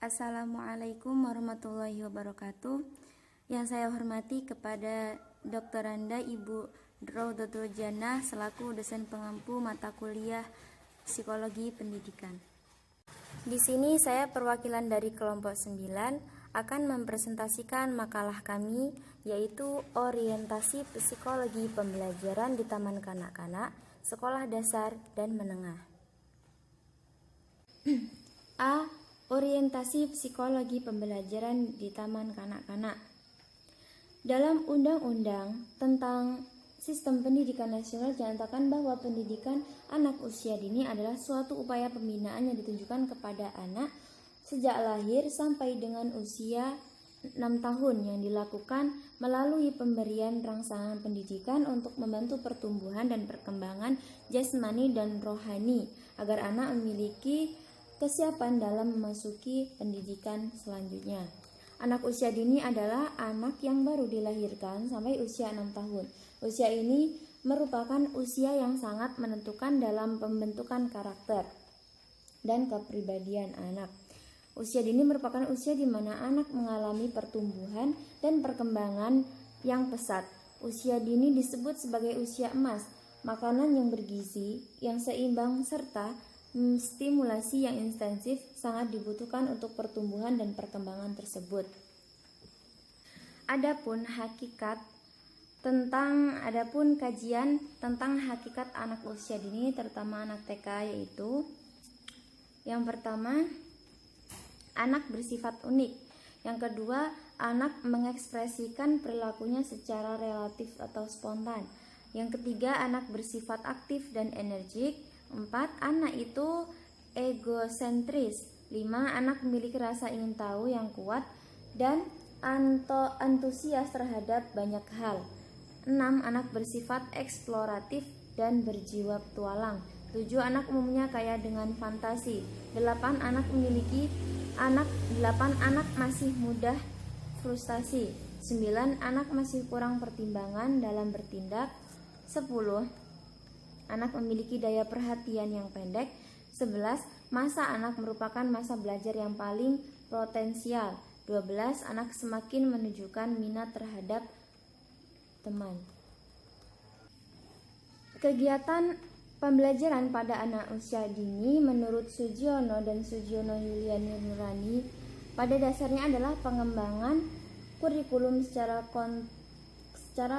Assalamualaikum warahmatullahi wabarakatuh. Yang saya hormati kepada Dr. Randa Ibu Raudatul Jannah selaku dosen pengampu mata kuliah Psikologi Pendidikan. Di sini saya perwakilan dari kelompok 9 akan mempresentasikan makalah kami, yaitu orientasi psikologi pembelajaran di taman kanak-kanak, sekolah dasar dan menengah. A. Orientasi psikologi pembelajaran di taman kanak-kanak. Dalam Undang-Undang tentang Sistem Pendidikan Nasional dinyatakan bahwa pendidikan anak usia dini adalah suatu upaya pembinaan yang ditunjukkan kepada anak sejak lahir sampai dengan usia 6 tahun yang dilakukan melalui pemberian rangsangan pendidikan untuk membantu pertumbuhan dan perkembangan jasmani dan rohani agar anak memiliki kesiapan dalam memasuki pendidikan selanjutnya. Anak usia dini adalah anak yang baru dilahirkan sampai usia 6 tahun. Usia ini merupakan usia yang sangat menentukan dalam pembentukan karakter dan kepribadian anak. Usia dini merupakan usia di mana anak mengalami pertumbuhan dan perkembangan yang pesat. Usia dini disebut sebagai usia emas. Makanan yang bergizi, yang seimbang, serta stimulasi yang intensif sangat dibutuhkan untuk pertumbuhan dan perkembangan tersebut. Adapun kajian tentang hakikat anak usia dini terutama anak TK yaitu yang pertama, anak bersifat unik. Yang kedua, anak mengekspresikan perilakunya secara relatif atau spontan. Yang ketiga, anak bersifat aktif dan energik. 4. Anak itu egosentris. 5. Anak memiliki rasa ingin tahu yang kuat dan antusias terhadap banyak hal. 6. Anak bersifat eksploratif dan berjiwa petualang. 7. Anak umumnya kaya dengan fantasi. 8. Anak masih mudah frustasi. 9. Anak masih kurang pertimbangan dalam bertindak. 10. Anak memiliki daya perhatian yang pendek. 11. Masa anak merupakan masa belajar yang paling potensial. 12. Anak semakin menunjukkan minat terhadap teman. Kegiatan pembelajaran pada anak usia dini menurut Sugiono dan Sugiono Yuliani Nurani pada dasarnya adalah pengembangan kurikulum secara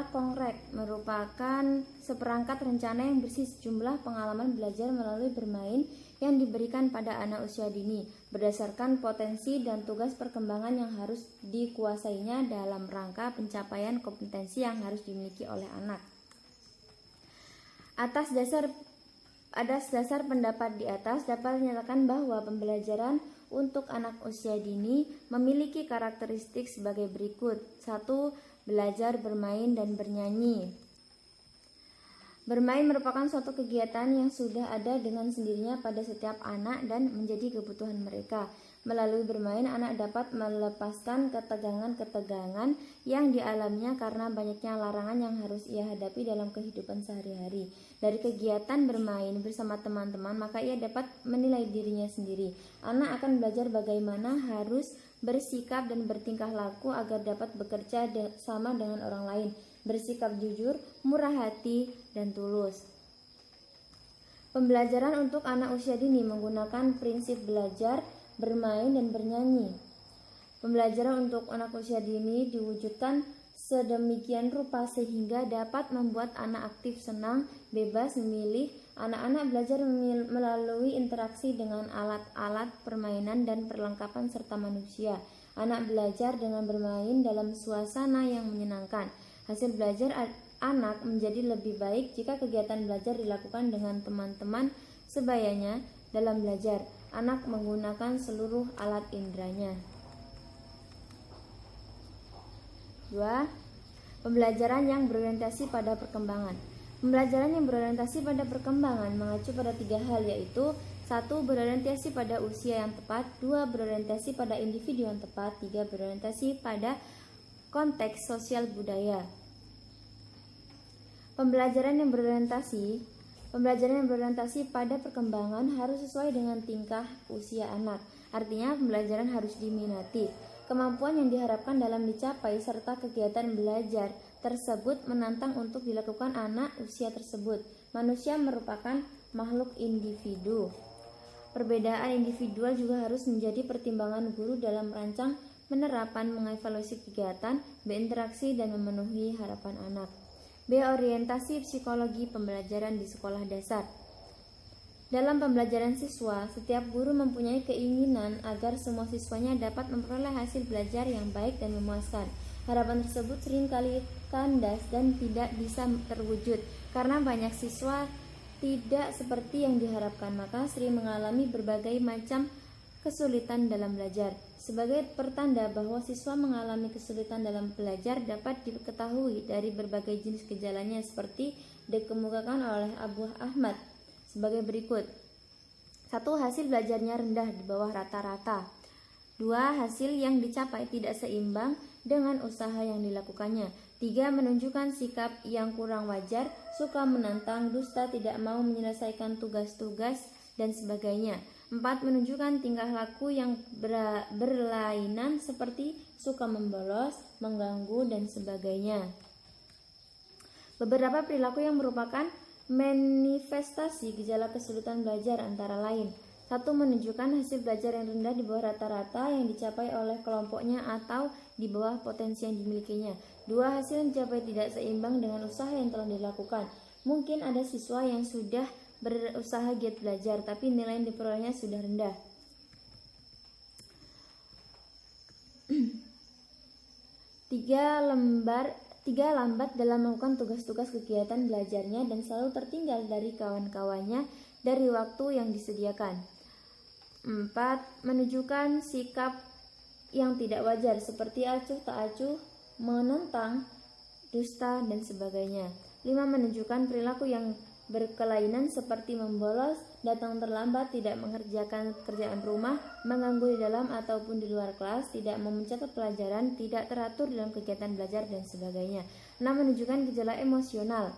konkret, merupakan seperangkat rencana yang berisi sejumlah pengalaman belajar melalui bermain yang diberikan pada anak usia dini berdasarkan potensi dan tugas perkembangan yang harus dikuasainya dalam rangka pencapaian kompetensi yang harus dimiliki oleh anak. Atas dasar pendapat di atas dapat dinyatakan bahwa pembelajaran untuk anak usia dini memiliki karakteristik sebagai berikut. 1. Belajar bermain dan bernyanyi. Bermain merupakan suatu kegiatan yang sudah ada dengan sendirinya pada setiap anak dan menjadi kebutuhan mereka. Melalui bermain, anak dapat melepaskan ketegangan-ketegangan yang dialaminya karena banyaknya larangan yang harus ia hadapi dalam kehidupan sehari-hari. Dari kegiatan bermain bersama teman-teman, maka ia dapat menilai dirinya sendiri. Anak akan belajar bagaimana harus bersikap dan bertingkah laku agar dapat bekerja sama dengan orang lain, bersikap jujur, murah hati, dan tulus. Pembelajaran untuk anak usia dini menggunakan prinsip belajar, bermain, dan bernyanyi. Pembelajaran untuk anak usia dini diwujudkan sedemikian rupa sehingga dapat membuat anak aktif, senang, bebas memilih. Anak-anak belajar melalui interaksi dengan alat-alat permainan dan perlengkapan serta manusia. Anak belajar dengan bermain dalam suasana yang menyenangkan. Hasil belajar anak menjadi lebih baik jika kegiatan belajar dilakukan dengan teman-teman sebayanya. Dalam belajar, anak menggunakan seluruh alat inderanya. 2. Pembelajaran yang berorientasi pada perkembangan. Pembelajaran yang berorientasi pada perkembangan mengacu pada 3 hal, yaitu 1. Berorientasi pada usia yang tepat. 2. Berorientasi pada individu yang tepat. 3. Berorientasi pada konteks sosial budaya. Pembelajaran yang berorientasi Pembelajaran yang berorientasi pada perkembangan harus sesuai dengan tingkah usia anak. Artinya pembelajaran harus diminati. Kemampuan yang diharapkan dalam dicapai serta kegiatan belajar tersebut menantang untuk dilakukan anak usia tersebut. Manusia merupakan makhluk individu. Perbedaan individual juga harus menjadi pertimbangan guru dalam merancang, penerapan, mengevaluasi kegiatan, berinteraksi, dan memenuhi harapan anak. B. Orientasi psikologi pembelajaran di sekolah dasar. Dalam pembelajaran siswa, setiap guru mempunyai keinginan agar semua siswanya dapat memperoleh hasil belajar yang baik dan memuaskan. Harapan tersebut seringkali kandas dan tidak bisa terwujud karena banyak siswa tidak seperti yang diharapkan, maka sering mengalami berbagai macam kesulitan dalam belajar. Sebagai pertanda bahwa siswa mengalami kesulitan dalam belajar dapat diketahui dari berbagai jenis gejalanya seperti dikemukakan oleh Abu Ahmad sebagai berikut. 1. Hasil belajarnya rendah di bawah rata-rata. 2. Hasil yang dicapai tidak seimbang dengan usaha yang dilakukannya. 3. Menunjukkan sikap yang kurang wajar, suka menantang, dusta, tidak mau menyelesaikan tugas-tugas, dan sebagainya. 4. Menunjukkan tingkah laku yang berlainan seperti suka membolos, mengganggu, dan sebagainya. Beberapa perilaku yang merupakan manifestasi gejala kesulitan belajar antara lain. 1. Menunjukkan hasil belajar yang rendah di bawah rata-rata yang dicapai oleh kelompoknya atau di bawah potensi yang dimilikinya. 2. Hasil yang dicapai tidak seimbang dengan usaha yang telah dilakukan. Mungkin ada siswa yang sudah berusaha giat belajar tapi nilai yang diperolehnya sudah rendah. 3. Lambat dalam melakukan tugas-tugas kegiatan belajarnya dan selalu tertinggal dari kawan-kawannya dari waktu yang disediakan. 4. Menunjukkan sikap yang tidak wajar seperti acuh tak acuh, menentang, dusta, dan sebagainya. 5. Menunjukkan perilaku yang berkelainan seperti membolos, datang terlambat, tidak mengerjakan pekerjaan rumah, mengganggu di dalam ataupun di luar kelas, tidak mencatat pelajaran, tidak teratur dalam kegiatan belajar, dan sebagainya. 6. Menunjukkan gejala emosional.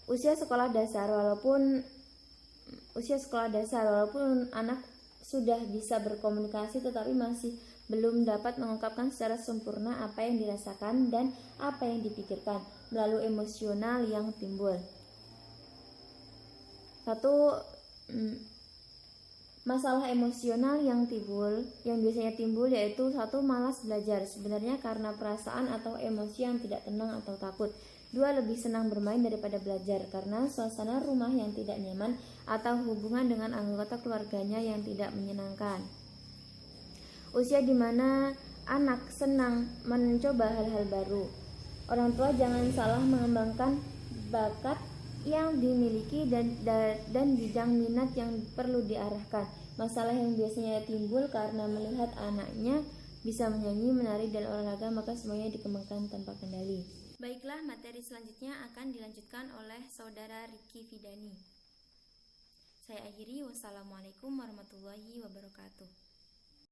Usia sekolah dasar walaupun anak sudah bisa berkomunikasi tetapi masih belum dapat mengungkapkan secara sempurna apa yang dirasakan dan apa yang dipikirkan melalui emosional yang timbul. 1. Masalah emosional yang biasanya timbul yaitu 1. Malas belajar, sebenarnya karena perasaan atau emosi yang tidak tenang atau takut. 2. Lebih senang bermain daripada belajar karena suasana rumah yang tidak nyaman atau hubungan dengan anggota keluarganya yang tidak menyenangkan. Usia di mana anak senang mencoba hal-hal baru. Orang tua jangan salah mengembangkan bakat yang dimiliki dan bidang minat yang perlu diarahkan. Masalah yang biasanya timbul karena melihat anaknya bisa menyanyi, menari, dan olahraga, maka semuanya dikembangkan tanpa kendali. Baiklah, materi selanjutnya akan dilanjutkan oleh Saudara Riki Fidani. Saya akhiri, wassalamualaikum warahmatullahi wabarakatuh.